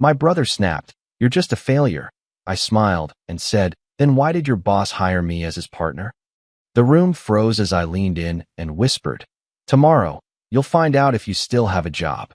My brother snapped, "You're just a failure." I smiled and said, "Then why did your boss hire me as his partner?" The room froze as I leaned in and whispered, "Tomorrow, you'll find out if you still have a job."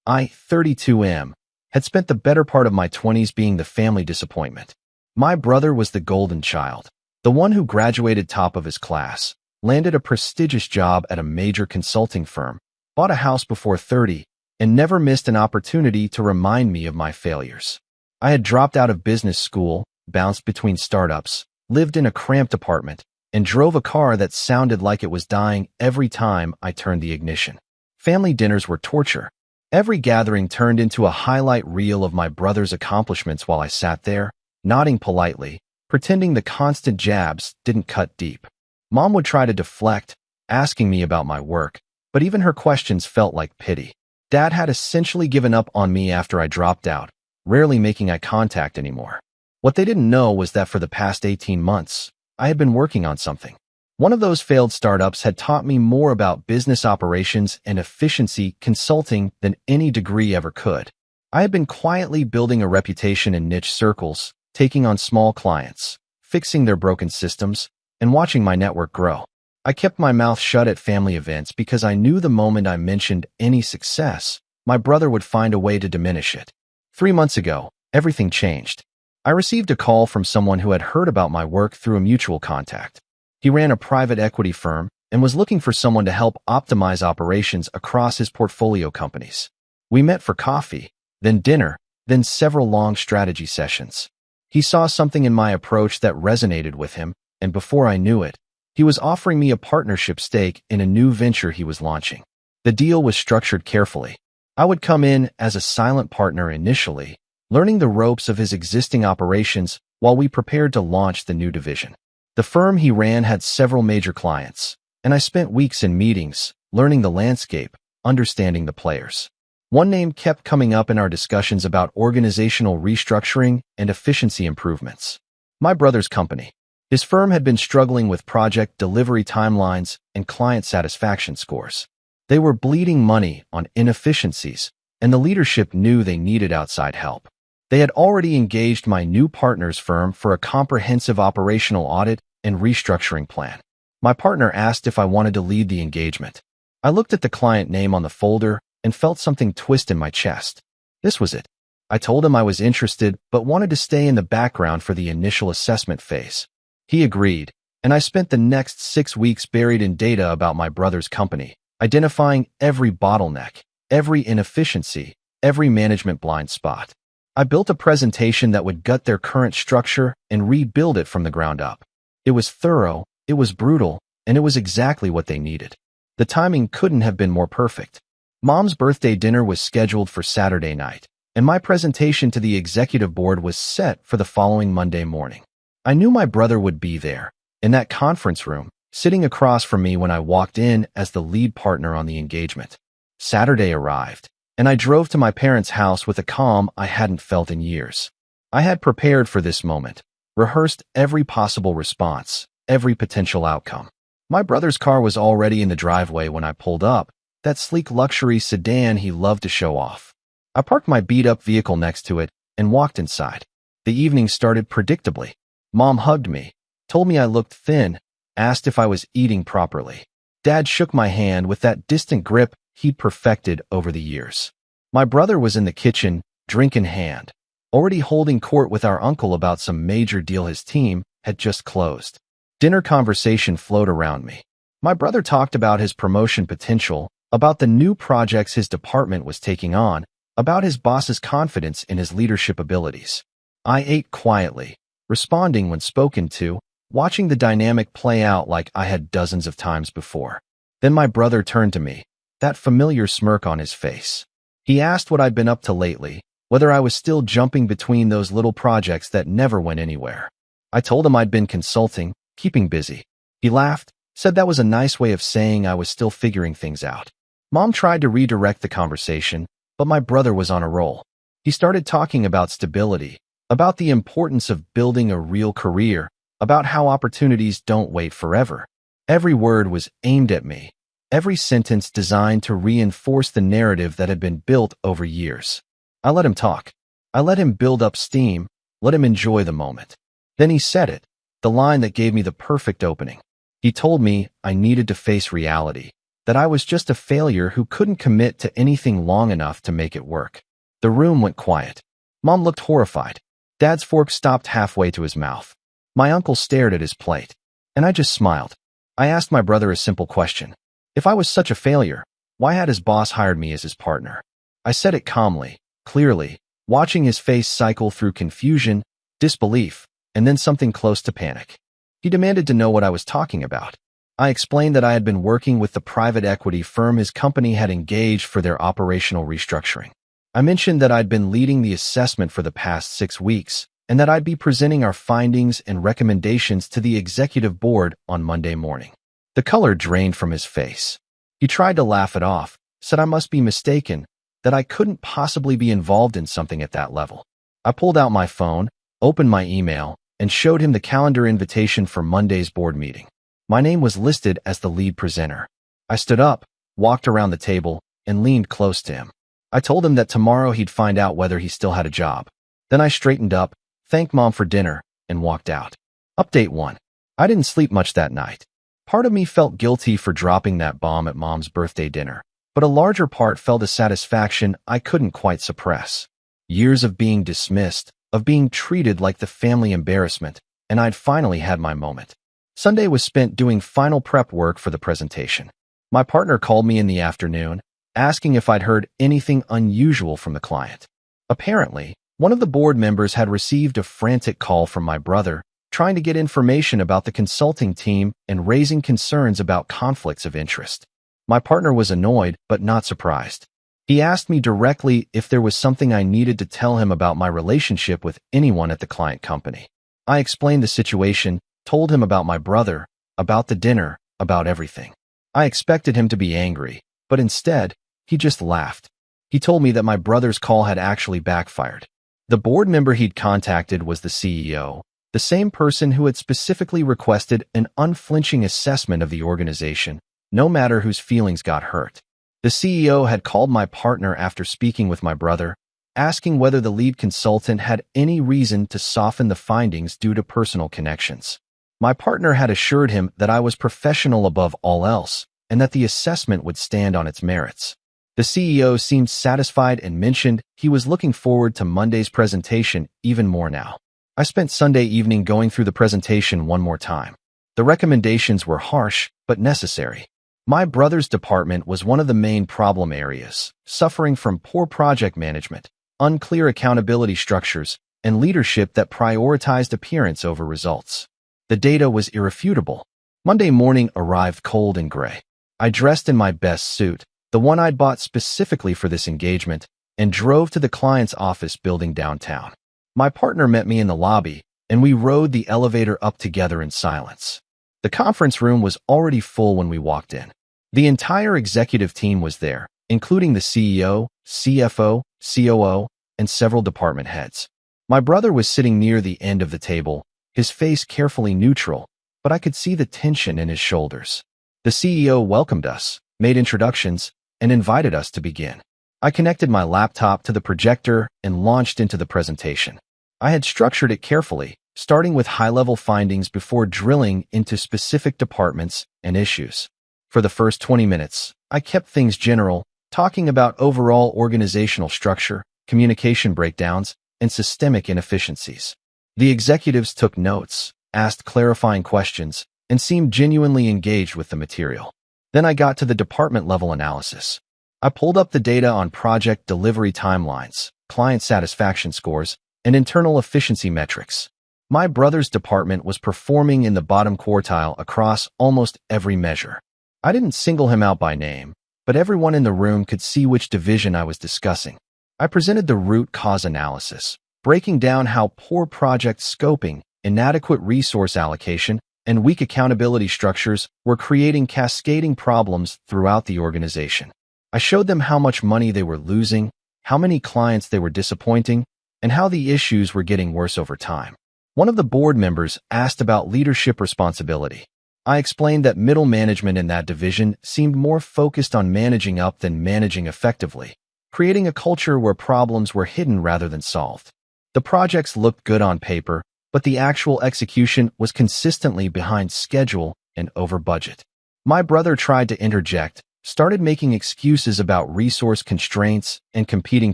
I, 32 had spent the better part of my 20s being the family disappointment. My brother was the golden child, the one who graduated top of his class, landed a prestigious job at a major consulting firm, bought a house before 30, and never missed an opportunity to remind me of my failures. I had dropped out of business school, bounced between startups, lived in a cramped apartment, and drove a car that sounded like it was dying every time I turned the ignition. Family dinners were torture. Every gathering turned into a highlight reel of my brother's accomplishments while I sat there, nodding politely, pretending the constant jabs didn't cut deep. Mom would try to deflect, asking me about my work, but even her questions felt like pity. Dad had essentially given up on me after I dropped out, rarely making eye contact anymore. What they didn't know was that for the past 18 months, I had been working on something. One of those failed startups had taught me more about business operations and efficiency consulting than any degree ever could. I had been quietly building a reputation in niche circles, taking on small clients, fixing their broken systems, and watching my network grow. I kept my mouth shut at family events because I knew the moment I mentioned any success, my brother would find a way to diminish it. 3 months ago, everything changed. I received a call from someone who had heard about my work through a mutual contact. He ran a private equity firm and was looking for someone to help optimize operations across his portfolio companies. We met for coffee, then dinner, then several long strategy sessions. He saw something in my approach that resonated with him, and before I knew it, he was offering me a partnership stake in a new venture he was launching. The deal was structured carefully. I would come in as a silent partner initially, learning the ropes of his existing operations while we prepared to launch the new division. The firm he ran had several major clients, and I spent weeks in meetings, learning the landscape, understanding the players. One name kept coming up in our discussions about organizational restructuring and efficiency improvements. My brother's company. His firm had been struggling with project delivery timelines and client satisfaction scores. They were bleeding money on inefficiencies, and the leadership knew they needed outside help. They had already engaged my new partner's firm for a comprehensive operational audit and restructuring plan. My partner asked if I wanted to lead the engagement. I looked at the client name on the folder and felt something twist in my chest. This was it. I told him I was interested but wanted to stay in the background for the initial assessment phase. He agreed, and I spent the next 6 weeks buried in data about my brother's company, identifying every bottleneck, every inefficiency, every management blind spot. I built a presentation that would gut their current structure and rebuild it from the ground up. It was thorough, it was brutal, and it was exactly what they needed. The timing couldn't have been more perfect. Mom's birthday dinner was scheduled for Saturday night, and my presentation to the executive board was set for the following Monday morning. I knew my brother would be there, in that conference room, sitting across from me when I walked in as the lead partner on the engagement. Saturday arrived, and I drove to my parents' house with a calm I hadn't felt in years. I had prepared for this moment, rehearsed every possible response, every potential outcome. My brother's car was already in the driveway when I pulled up, that sleek luxury sedan he loved to show off. I parked my beat-up vehicle next to it and walked inside. The evening started predictably. Mom hugged me, told me I looked thin, asked if I was eating properly. Dad shook my hand with that distant grip he'd perfected over the years. My brother was in the kitchen, drink in hand, already holding court with our uncle about some major deal his team had just closed. Dinner conversation flowed around me. My brother talked about his promotion potential, about the new projects his department was taking on, about his boss's confidence in his leadership abilities. I ate quietly, responding when spoken to, watching the dynamic play out like I had dozens of times before. Then my brother turned to me, that familiar smirk on his face. He asked what I'd been up to lately, whether I was still jumping between those little projects that never went anywhere. I told him I'd been consulting, keeping busy. He laughed, said that was a nice way of saying I was still figuring things out. Mom tried to redirect the conversation, but my brother was on a roll. He started talking about stability, about the importance of building a real career, about how opportunities don't wait forever. Every word was aimed at me, every sentence designed to reinforce the narrative that had been built over years. I let him talk. I let him build up steam, let him enjoy the moment. Then he said it, the line that gave me the perfect opening. He told me I needed to face reality, that I was just a failure who couldn't commit to anything long enough to make it work. The room went quiet. Mom looked horrified. Dad's fork stopped halfway to his mouth. My uncle stared at his plate, and I just smiled. I asked my brother a simple question. If I was such a failure, why had his boss hired me as his partner? I said it calmly, clearly, watching his face cycle through confusion, disbelief, and then something close to panic. He demanded to know what I was talking about. I explained that I had been working with the private equity firm his company had engaged for their operational restructuring. I mentioned that I'd been leading the assessment for the past 6 weeks, and that I'd be presenting our findings and recommendations to the executive board on Monday morning. The color drained from his face. He tried to laugh it off, said I must be mistaken, that I couldn't possibly be involved in something at that level. I pulled out my phone, opened my email, and showed him the calendar invitation for Monday's board meeting. My name was listed as the lead presenter. I stood up, walked around the table, and leaned close to him. I told him that tomorrow he'd find out whether he still had a job. Then I straightened up, thanked Mom for dinner, and walked out. Update 1. I didn't sleep much that night. Part of me felt guilty for dropping that bomb at Mom's birthday dinner, but a larger part felt a satisfaction I couldn't quite suppress. Years of being dismissed, of being treated like the family embarrassment, and I'd finally had my moment. Sunday was spent doing final prep work for the presentation. My partner called me in the afternoon, asking if I'd heard anything unusual from the client. Apparently, one of the board members had received a frantic call from my brother, trying to get information about the consulting team and raising concerns about conflicts of interest. My partner was annoyed, but not surprised. He asked me directly if there was something I needed to tell him about my relationship with anyone at the client company. I explained the situation, told him about my brother, about the dinner, about everything. I expected him to be angry, but instead, he just laughed. He told me that my brother's call had actually backfired. The board member he'd contacted was the CEO, the same person who had specifically requested an unflinching assessment of the organization, no matter whose feelings got hurt. The CEO had called my partner after speaking with my brother, asking whether the lead consultant had any reason to soften the findings due to personal connections. My partner had assured him that I was professional above all else, and that the assessment would stand on its merits. The CEO seemed satisfied and mentioned he was looking forward to Monday's presentation even more now. I spent Sunday evening going through the presentation one more time. The recommendations were harsh, but necessary. My brother's department was one of the main problem areas, suffering from poor project management, unclear accountability structures, and leadership that prioritized appearance over results. The data was irrefutable. Monday morning arrived cold and gray. I dressed in my best suit, the one I'd bought specifically for this engagement, and drove to the client's office building downtown. My partner met me in the lobby, and we rode the elevator up together in silence. The conference room was already full when we walked in. The entire executive team was there, including the CEO, CFO, COO, and several department heads. My brother was sitting near the end of the table, his face carefully neutral, but I could see the tension in his shoulders. The CEO welcomed us, made introductions, and invited us to begin. I connected my laptop to the projector and launched into the presentation. I had structured it carefully, starting with high-level findings before drilling into specific departments and issues. For the first 20 minutes, I kept things general, talking about overall organizational structure, communication breakdowns, and systemic inefficiencies. The executives took notes, asked clarifying questions, and seemed genuinely engaged with the material. Then I got to the department-level analysis. I pulled up the data on project delivery timelines, client satisfaction scores, and internal efficiency metrics. My brother's department was performing in the bottom quartile across almost every measure. I didn't single him out by name, but everyone in the room could see which division I was discussing. I presented the root cause analysis, breaking down how poor project scoping, inadequate resource allocation, and weak accountability structures were creating cascading problems throughout the organization. I showed them how much money they were losing, how many clients they were disappointing, and how the issues were getting worse over time. One of the board members asked about leadership responsibility. I explained that middle management in that division seemed more focused on managing up than managing effectively. creating a culture where problems were hidden rather than solved. The projects looked good on paper, but the actual execution was consistently behind schedule and over budget. My brother tried to interject, started making excuses about resource constraints and competing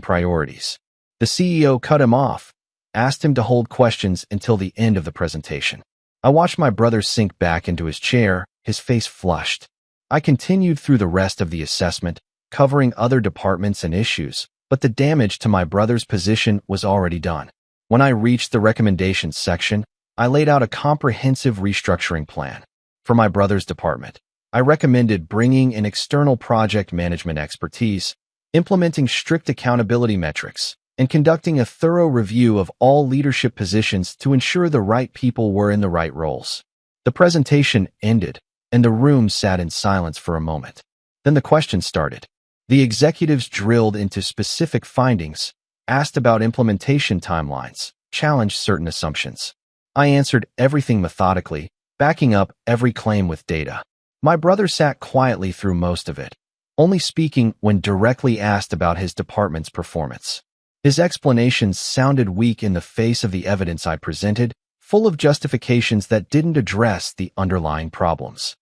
priorities. The CEO cut him off, asked him to hold questions until the end of the presentation. I watched my brother sink back into his chair, his face flushed. I continued through the rest of the assessment, covering other departments and issues, but the damage to my brother's position was already done. When I reached the recommendations section, I laid out a comprehensive restructuring plan. For my brother's department, I recommended bringing in external project management expertise, implementing strict accountability metrics, and conducting a thorough review of all leadership positions to ensure the right people were in the right roles. The presentation ended, and the room sat in silence for a moment. Then the questions started. The executives drilled into specific findings, asked about implementation timelines, challenged certain assumptions. I answered everything methodically, backing up every claim with data. My brother sat quietly through most of it, only speaking when directly asked about his department's performance. His explanations sounded weak in the face of the evidence I presented, full of justifications that didn't address the underlying problems.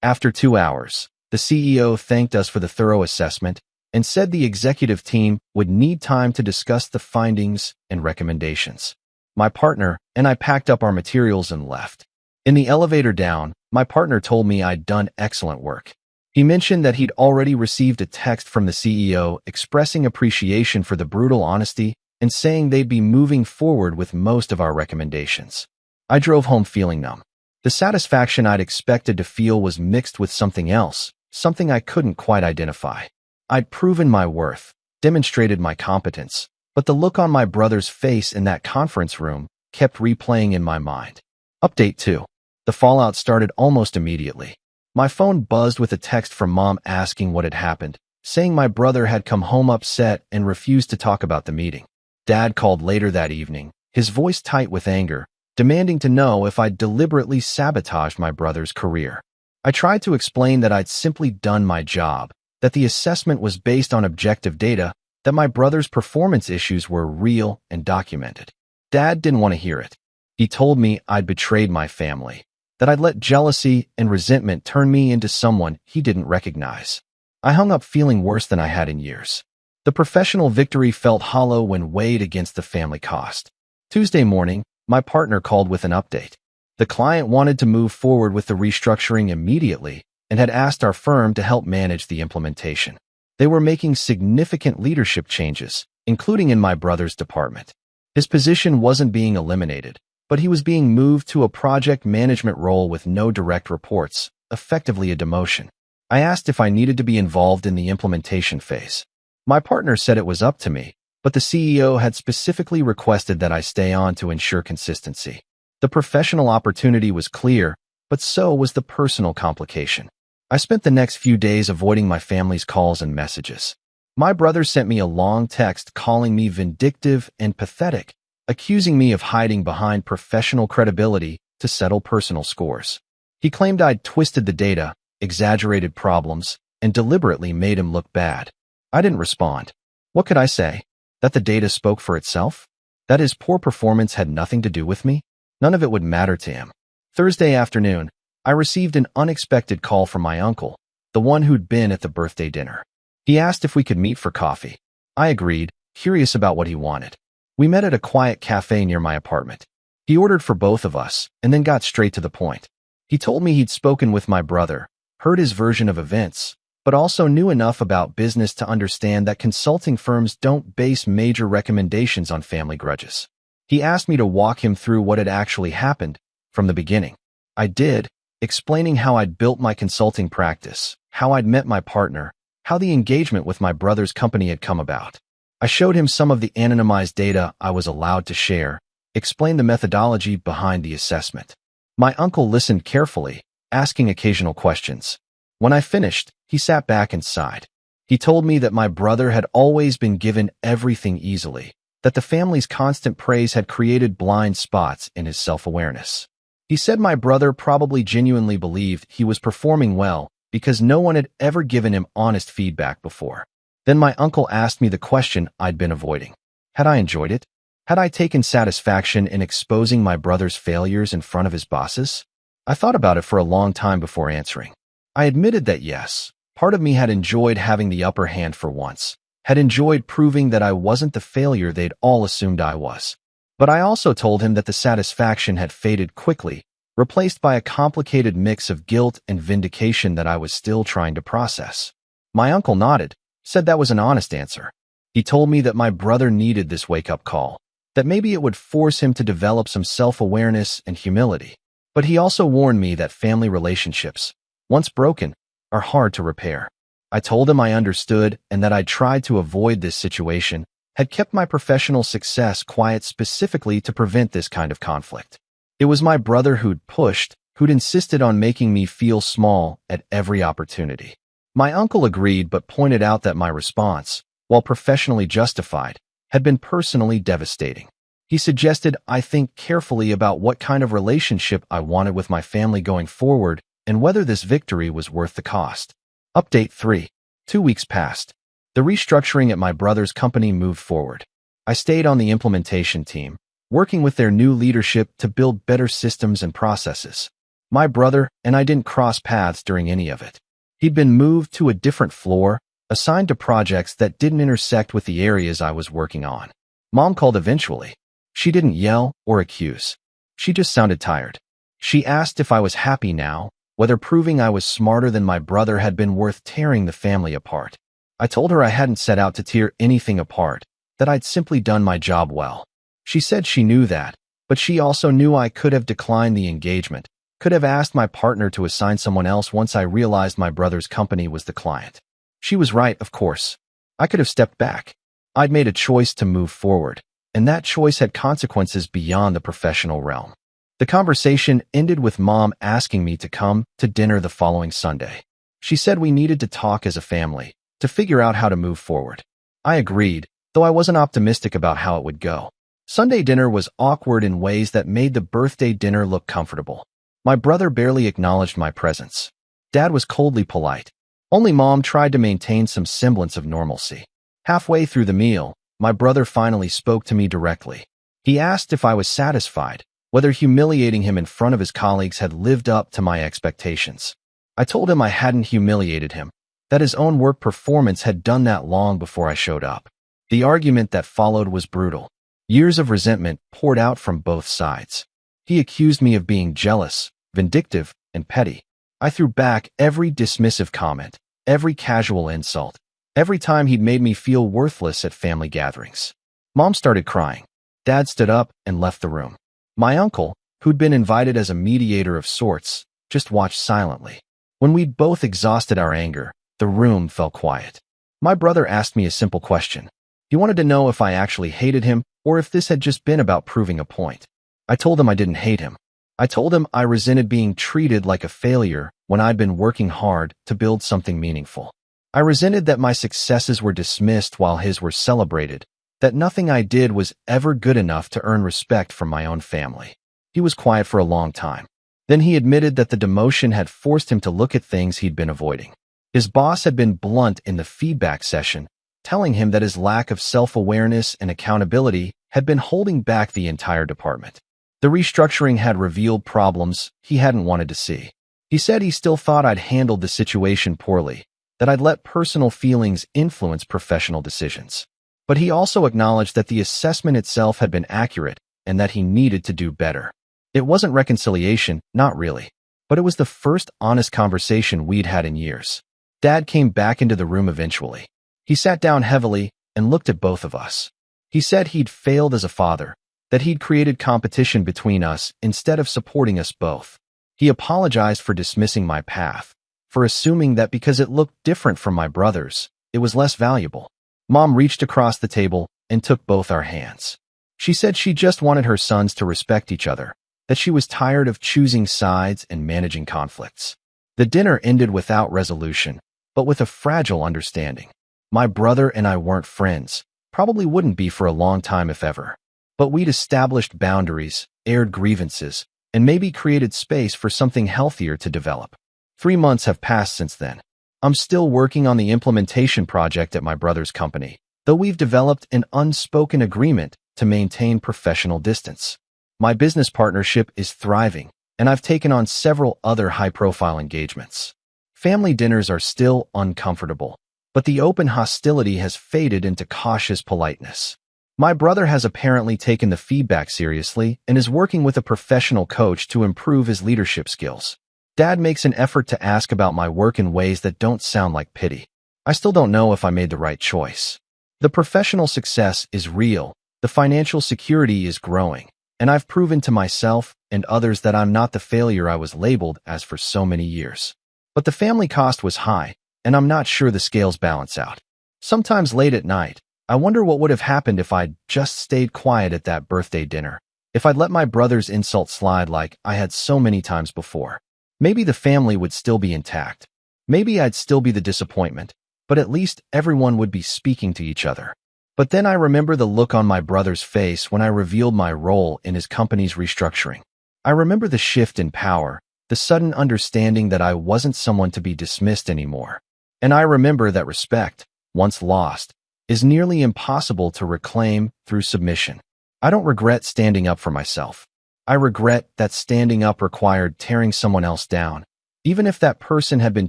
After 2 hours, the CEO thanked us for the thorough assessment and said the executive team would need time to discuss the findings and recommendations. My partner and I packed up our materials and left. In the elevator down, my partner told me I'd done excellent work. He mentioned that he'd already received a text from the CEO expressing appreciation for the brutal honesty and saying they'd be moving forward with most of our recommendations. I drove home feeling numb. The satisfaction I'd expected to feel was mixed with something else, something I couldn't quite identify. I'd proven my worth, demonstrated my competence, but the look on my brother's face in that conference room kept replaying in my mind. Update 2. The fallout started almost immediately. My phone buzzed with a text from Mom asking what had happened, saying my brother had come home upset and refused to talk about the meeting. Dad called later that evening, his voice tight with anger, demanding to know if I'd deliberately sabotaged my brother's career. I tried to explain that I'd simply done my job, that the assessment was based on objective data, that my brother's performance issues were real and documented. Dad didn't want to hear it. He told me I'd betrayed my family, that I'd let jealousy and resentment turn me into someone he didn't recognize. I hung up feeling worse than I had in years. The professional victory felt hollow when weighed against the family cost. Tuesday morning, my partner called with an update. The client wanted to move forward with the restructuring immediately and had asked our firm to help manage the implementation. They were making significant leadership changes, including in my brother's department. His position wasn't being eliminated, but he was being moved to a project management role with no direct reports, effectively a demotion. I asked if I needed to be involved in the implementation phase. My partner said it was up to me, but the CEO had specifically requested that I stay on to ensure consistency. The professional opportunity was clear, but so was the personal complication. I spent the next few days avoiding my family's calls and messages. My brother sent me a long text calling me vindictive and pathetic, accusing me of hiding behind professional credibility to settle personal scores. He claimed I'd twisted the data, exaggerated problems, and deliberately made him look bad. I didn't respond. What could I say? That the data spoke for itself? That his poor performance had nothing to do with me? None of it would matter to him. Thursday afternoon, I received an unexpected call from my uncle, the one who'd been at the birthday dinner. He asked if we could meet for coffee. I agreed, curious about what he wanted. We met at a quiet cafe near my apartment. He ordered for both of us and then got straight to the point. He told me he'd spoken with my brother, heard his version of events, but also knew enough about business to understand that consulting firms don't base major recommendations on family grudges. He asked me to walk him through what had actually happened from the beginning. I did, explaining how I'd built my consulting practice, how I'd met my partner, how the engagement with my brother's company had come about. I showed him some of the anonymized data I was allowed to share, explained the methodology behind the assessment. My uncle listened carefully, asking occasional questions. When I finished, he sat back and sighed. He told me that my brother had always been given everything easily, that the family's constant praise had created blind spots in his self-awareness. He said my brother probably genuinely believed he was performing well because no one had ever given him honest feedback before. Then my uncle asked me the question I'd been avoiding. Had I enjoyed it? Had I taken satisfaction in exposing my brother's failures in front of his bosses? I thought about it for a long time before answering. I admitted that yes, part of me had enjoyed having the upper hand for once, had enjoyed proving that I wasn't the failure they'd all assumed I was. But I also told him that the satisfaction had faded quickly, replaced by a complicated mix of guilt and vindication that I was still trying to process. My uncle nodded, said that was an honest answer. He told me that my brother needed this wake-up call, that maybe it would force him to develop some self-awareness and humility. But he also warned me that family relationships, once broken, are hard to repair. I told him I understood and that I'd tried to avoid this situation, had kept my professional success quiet specifically to prevent this kind of conflict. It was my brother who'd pushed, who'd insisted on making me feel small at every opportunity. My uncle agreed but pointed out that my response, while professionally justified, had been personally devastating. He suggested I think carefully about what kind of relationship I wanted with my family going forward and whether this victory was worth the cost. Update 3. 2 weeks passed. The restructuring at my brother's company moved forward. I stayed on the implementation team, working with their new leadership to build better systems and processes. My brother and I didn't cross paths during any of it. He'd been moved to a different floor, assigned to projects that didn't intersect with the areas I was working on. Mom called eventually. She didn't yell or accuse. She just sounded tired. She asked if I was happy now, whether proving I was smarter than my brother had been worth tearing the family apart. I told her I hadn't set out to tear anything apart, that I'd simply done my job well. She said she knew that, but she also knew I could have declined the engagement, could have asked my partner to assign someone else once I realized my brother's company was the client. She was right, of course. I could have stepped back. I'd made a choice to move forward, and that choice had consequences beyond the professional realm. The conversation ended with Mom asking me to come to dinner the following Sunday. She said we needed to talk as a family, to figure out how to move forward. I agreed, though I wasn't optimistic about how it would go. Sunday dinner was awkward in ways that made the birthday dinner look comfortable. My brother barely acknowledged my presence. Dad was coldly polite. Only Mom tried to maintain some semblance of normalcy. Halfway through the meal, my brother finally spoke to me directly. He asked if I was satisfied, whether humiliating him in front of his colleagues had lived up to my expectations. I told him I hadn't humiliated him, that his own work performance had done that long before I showed up. The argument that followed was brutal. Years of resentment poured out from both sides. He accused me of being jealous, vindictive, and petty. I threw back every dismissive comment, every casual insult, every time he'd made me feel worthless at family gatherings. Mom started crying. Dad stood up and left the room. My uncle, who'd been invited as a mediator of sorts, just watched silently. When we'd both exhausted our anger, the room fell quiet. My brother asked me a simple question. He wanted to know if I actually hated him or if this had just been about proving a point. I told him I didn't hate him. I told him I resented being treated like a failure when I'd been working hard to build something meaningful. I resented that my successes were dismissed while his were celebrated, that nothing I did was ever good enough to earn respect from my own family. He was quiet for a long time. Then he admitted that the demotion had forced him to look at things he'd been avoiding. His boss had been blunt in the feedback session, telling him that his lack of self-awareness and accountability had been holding back the entire department. The restructuring had revealed problems he hadn't wanted to see. He said he still thought I'd handled the situation poorly, that I'd let personal feelings influence professional decisions. But he also acknowledged that the assessment itself had been accurate and that he needed to do better. It wasn't reconciliation, not really, but it was the first honest conversation we'd had in years. Dad came back into the room eventually. He sat down heavily and looked at both of us. He said he'd failed as a father, that he'd created competition between us instead of supporting us both. He apologized for dismissing my path, for assuming that because it looked different from my brother's, it was less valuable. Mom reached across the table and took both our hands. She said she just wanted her sons to respect each other, that she was tired of choosing sides and managing conflicts. The dinner ended without resolution, but with a fragile understanding. My brother and I weren't friends, probably wouldn't be for a long time if ever. But we'd established boundaries, aired grievances, and maybe created space for something healthier to develop. 3 months have passed since then. I'm still working on the implementation project at my brother's company, though we've developed an unspoken agreement to maintain professional distance. My business partnership is thriving, and I've taken on several other high-profile engagements. Family dinners are still uncomfortable, but the open hostility has faded into cautious politeness. My brother has apparently taken the feedback seriously and is working with a professional coach to improve his leadership skills. Dad makes an effort to ask about my work in ways that don't sound like pity. I still don't know if I made the right choice. The professional success is real, the financial security is growing, and I've proven to myself and others that I'm not the failure I was labeled as for so many years. But the family cost was high, and I'm not sure the scales balance out. Sometimes late at night, I wonder what would have happened if I'd just stayed quiet at that birthday dinner, if I'd let my brother's insult slide like I had so many times before. Maybe the family would still be intact. Maybe I'd still be the disappointment, but at least everyone would be speaking to each other. But then I remember the look on my brother's face when I revealed my role in his company's restructuring. I remember the shift in power, the sudden understanding that I wasn't someone to be dismissed anymore. And I remember that respect, once lost, is nearly impossible to reclaim through submission. I don't regret standing up for myself. I regret that standing up required tearing someone else down, even if that person had been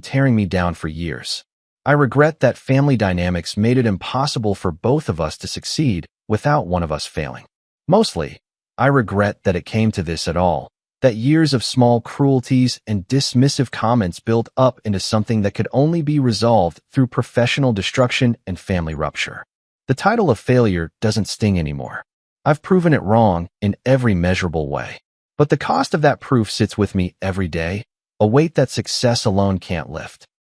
tearing me down for years. I regret that family dynamics made it impossible for both of us to succeed without one of us failing. Mostly, I regret that it came to this at all, that years of small cruelties and dismissive comments built up into something that could only be resolved through professional destruction and family rupture. The title of failure doesn't sting anymore. I've proven it wrong in every measurable way. But the cost of that proof sits with me every day, a weight that success alone can't lift.